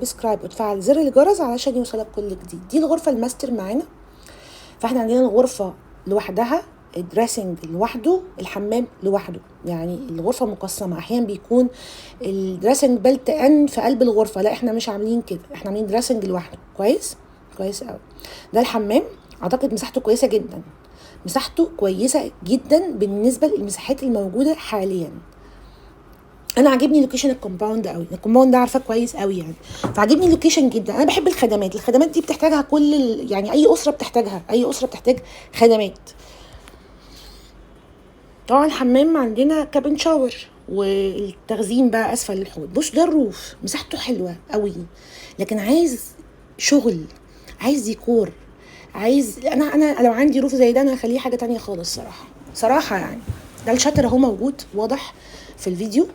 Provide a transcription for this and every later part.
سبسكرايب وتفعل زر الجرس علشان يوصلك كل جديد. دي الغرفه الماستر معانا. فاحنا عندنا الغرفه لوحدها، الدريسنج لوحده، الحمام لوحده. يعني الغرفه مقسمه، احيانا بيكون الدريسنج بلت ان في قلب الغرفه، لا احنا مش عاملين كده، احنا عاملين دريسنج لوحده. كويس قوي. ده الحمام، اعتقد مساحته كويسه جدا، مساحته كويسه جدا بالنسبه للمساحات الموجوده حاليا. انا عاجبني لوكيشن الكومباوند قوي، الكومباوند ده عارفه كويس قوي يعني، فعجبني اللوكيشن جدا. انا بحب الخدمات دي بتحتاجها يعني اي اسره بتحتاجها، اي اسره بتحتاج خدمات. طبعا الحمام عندنا كابن شاور، والتخزين بقى اسفل الحوض. بص ده الروف مساحته حلوه قوي، لكن عايز شغل، عايز ديكور، انا لو عندي روف زي ده انا هخليه حاجه تانية خالص صراحه يعني. ده الشاتر اهو موجود واضح في الفيديو.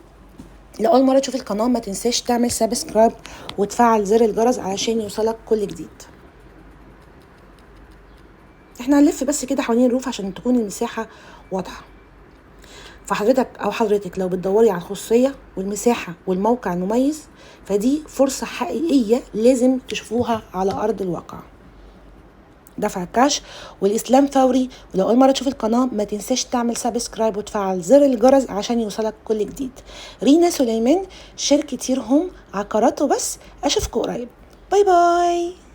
لو اول مره تشوف القناه ما تنساش تعمل سبسكرايب وتفعل زر الجرس علشان يوصلك كل جديد. احنا هنلف بس كده حوالين الروف عشان تكون المساحه واضحه. فحضرتك او حضرتك لو بتدوري على الخصوصيه والمساحه والموقع المميز، فدي فرصه حقيقيه لازم تشوفوها على ارض الواقع. دفع كاش والاسلام فوري. ولو اول مره تشوف القناه ما تنساش تعمل سبسكرايب وتفعل زر الجرس عشان يوصلك كل جديد. رينا سليمان، شركة يرهم عقارات وبس. اشوفكم قريب، باي باي.